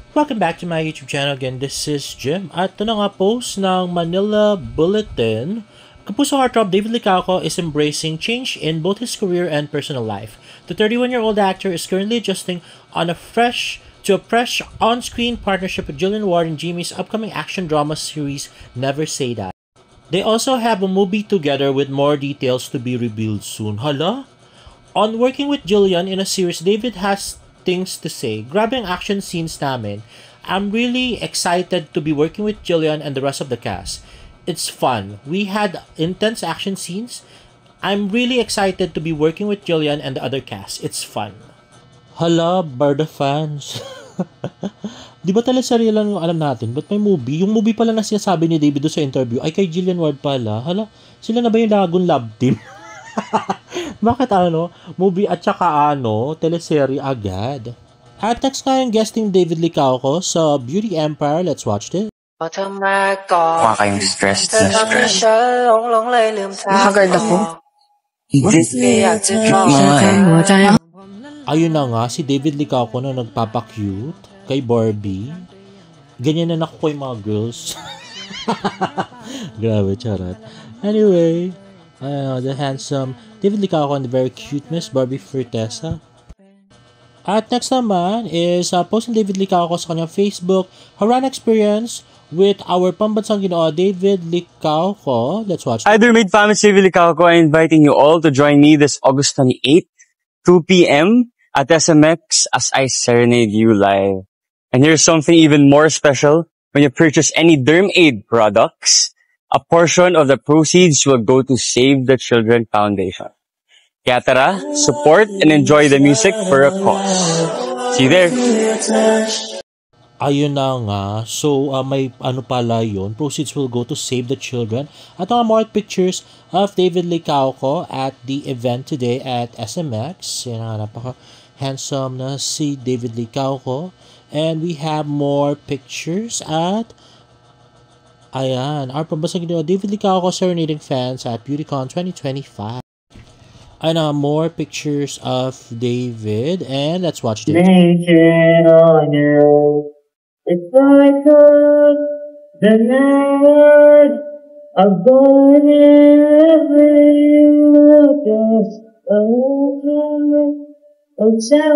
Welcome back to my YouTube channel again. This is Jim. At ito na nga post ng Manila Bulletin. Kapuso heartthrob David Licauco is embracing change in both his career and personal life. The 31-year-old actor is currently adjusting to a fresh on-screen partnership with Jillian Ward in Jimmy's upcoming action drama series Never Say That. They also have a movie together with more details to be revealed soon. Hala? On working with Jillian in a series, David has things to say. Grabe ang action scenes namin. I'm really excited to be working with Jillian and the rest of the cast. It's fun. We had intense action scenes. I'm really excited to be working with Jillian and the other cast. It's fun. Hala, Barda fans. Di ba teleserye lang yung alam natin? But may movie? Yung movie pala na sinasabi ni David doon sa interview ay kay Jillian Ward pala. Hala, sila na ba yung Lagon Love Team? Bakit movie at saka teleserye agad? At next nga yung guesting David Licauco sa Beauty Empire. Let's watch this. Mukha kayong stressed na stress. Nakagard ako. Ayun na nga, si David Licauco na nagpapa-cute kay Barbie. Ganyan na nakuha yung mga girls. Grabe, charot. Anyway, the handsome David Licauco and the very cute Miss Barbie Fortesa. At next naman is posting David Licauco sa kanyang Facebook, Haran experience with our pambansang ginoo David Licauco. Let's watch. Idolmade fans, David Licauco, I'm inviting you all to join me this August 28th, 2 p.m. at SMX as I serenade you live. And here's something even more special. When you purchase any DermAid products, a portion of the proceeds will go to Save the Children Foundation. Kaya tara, support and enjoy the music for a cause. See you there! Ayun na nga. So, may pala yun. Proceeds will go to Save the Children. At more pictures of David Licauco at the event today at SMX. Yan nga, napaka-handsome na si David Licauco. And we have more pictures at our pambasang ginoo David Licauco serenading fans at BeautyCon 2025. More pictures of David. And let's watch this. Naked on you. It's like the night of going every look us over. It's a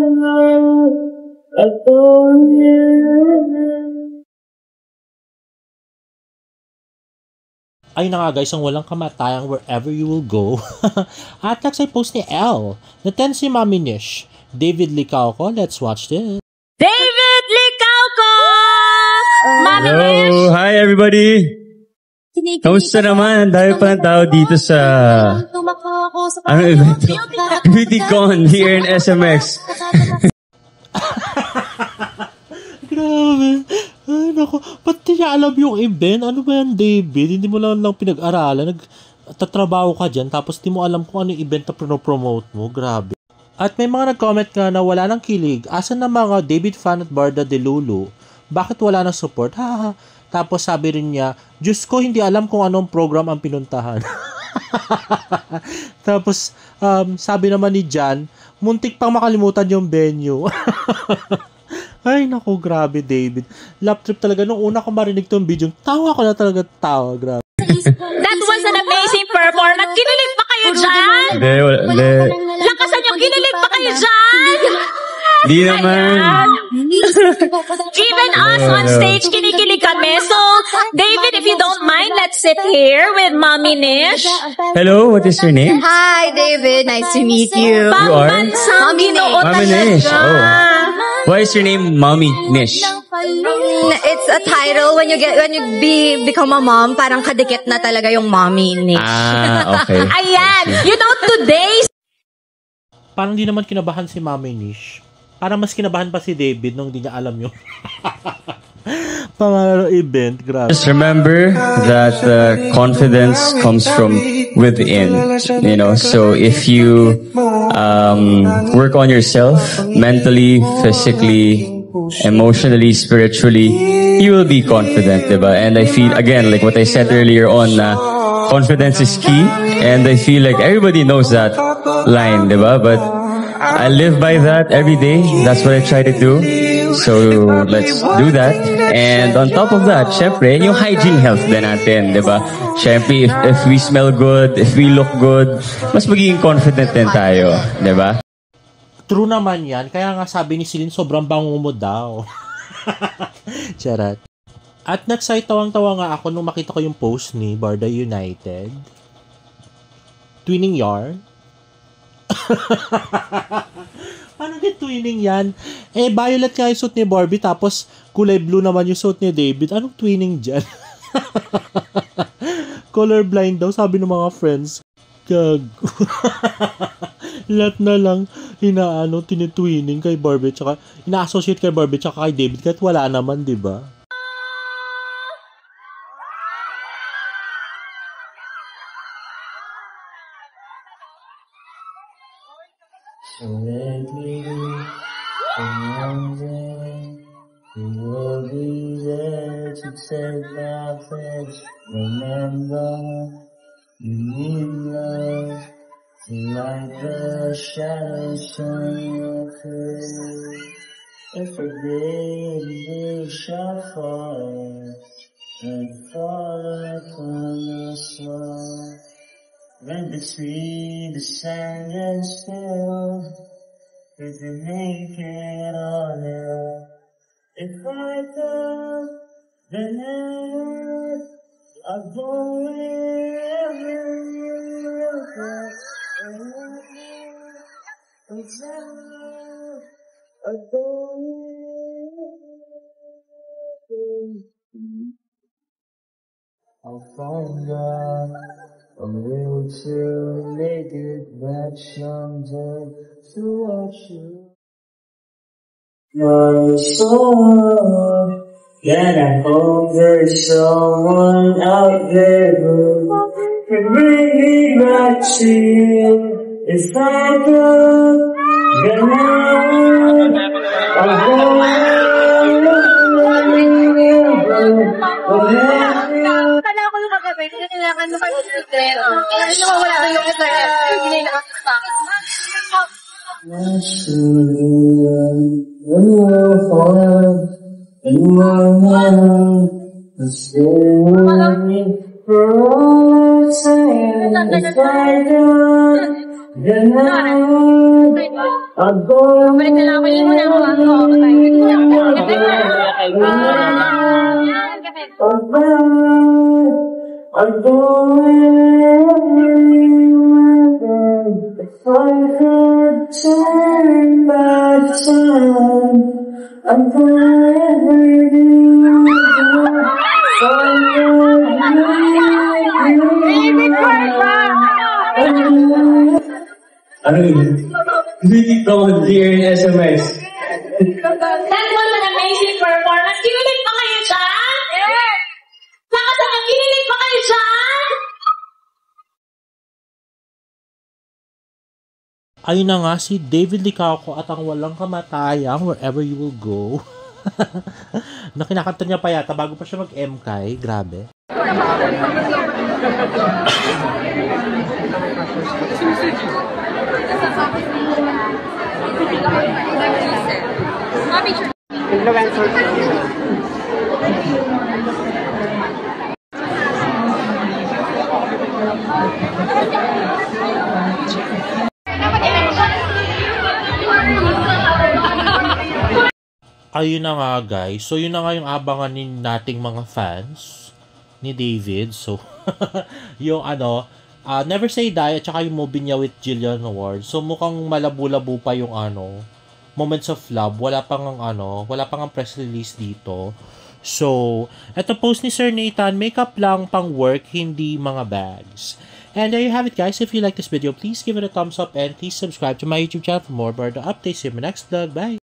Ay na nga guys, ang walang kamatayang wherever you will go. At next ay post ni Elle. Naten si Mami Nish. David Licauco. Let's watch this. David Licauco! Mami Nish! Hello! Hi everybody! Kamusta naman? Dahil pa ng tao dito sa event? BeautyCon here in SMX. Grabe. Ay, naku. Ba't niya alam yung event? Ano ba yan, David? Hindi mo lang pinag-aralan. Nagtatrabaho ka dyan, tapos di mo alam kung ano yung event na promote mo. Grabe. At may mga nag-comment nga na wala nang kilig. Asan na mga David fan at Barda de Lulu? Bakit wala nang support? Ha. Tapos sabi rin niya, Diyos ko, hindi alam kung anong program ang pinuntahan. Tapos, sabi naman ni Jan, muntik pang makalimutan yung venue. Ay, naku, grabe, David. Lap trip talaga. Nung una ko marinig tong video, tawa ko na talaga grabe. That was an amazing performance. Kinilig pa kayo dyan? Hindi. Lakasan yung kinilig pa kayo dyan? Di naman. Even us on stage, kinikilig kami. So, David, if you don't mind, let's sit here with Mami Nish. Hello, what is your name? Hi, David. Nice to meet you. You are? Pambansang ginoo Mami Nish. Oh. Why is your name Mommy Nish? It's a title when you become a mom, parang kadikit na talaga yung Mommy Nish. Okay. Ayan. You know, today... Parang di naman kinabahan si Mami Nish. Parang mas kinabahan pa si David nung di niya alam yung pangalan ng event. Grabe. Just remember that confidence comes from within, you know. So if you work on yourself mentally, physically, emotionally, spiritually, you will be confident, diba? And I feel, again, like what I said earlier on, confidence is key, and I feel like everybody knows that line, diba? But I live by that every day. That's what I try to do. So, let's do that. And on top of that, syempre, yung hygiene health din natin, di ba? Syempre, if we smell good, if we look good, mas magiging confident din tayo, di ba? True naman yan. Kaya nga sabi ni Celine, sobrang bango mo daw. Charot. At nagsaytawang-tawa nga ako nung makita ko yung post ni Barda United. Twinning yarn. Paano din twinning yan? Eh, violet nga yung suit ni Barbie, tapos kulay blue naman yung suit ni David. Anong twinning dyan? Colorblind daw, sabi ng mga friends. Gag. Lahat na lang tinitwinning kay Barbie, tsaka ina-associate kay Barbie tsaka kay David, kahit wala naman, di ba? So lately, one day, you will be there to take my place. Remember, you need love to light the shadows on your face. If a day you shall fall, and fall upon the soul. When between the sand and still, with the naked on it. If I come, then I'll go wherever you go. I'll go I'll find out. A little too naked, but someday to watch you. You're so and I hope there's someone out there who can bring me back to you. If I could, then I'll go. Kala ko yung kagabi, kailangan mo kayo sa tren. Kaya wala ko yung internet. Hindi na nakasakit. When we're falling in my mind, stay with me for all time. If I don't, then I'll go. Balik na lang ako yung muna ako. I'll go wherever you want. If I could turn back time, I'd go wherever you want. Ano yun? Hindi ko mag-dear in SMS. That was an amazing performance. Kinilig pa kayo dyan? Yes! Nakasama, kinilig pa kayo dyan? Ayun na nga, si David Licauco at ang walang kamatayang Wherever You Will Go. Na kinakanta niya pa yata bago pa siya mag-MKay. Grabe. Ayun na nga guys. So yun na nga yung abangan nating mga fans ni David. So yung Never Say Die at saka yung movie niya with Jillian Ward. So mukhang malabo-labo pa yung Moments of Love. Wala pang press release dito. So, eto post ni Sir Nathan, makeup lang pang work, hindi mga bags. And there you have it guys. If you like this video, please give it a thumbs up and please subscribe to my YouTube channel for more Barda updates. See you in my next vlog. Bye!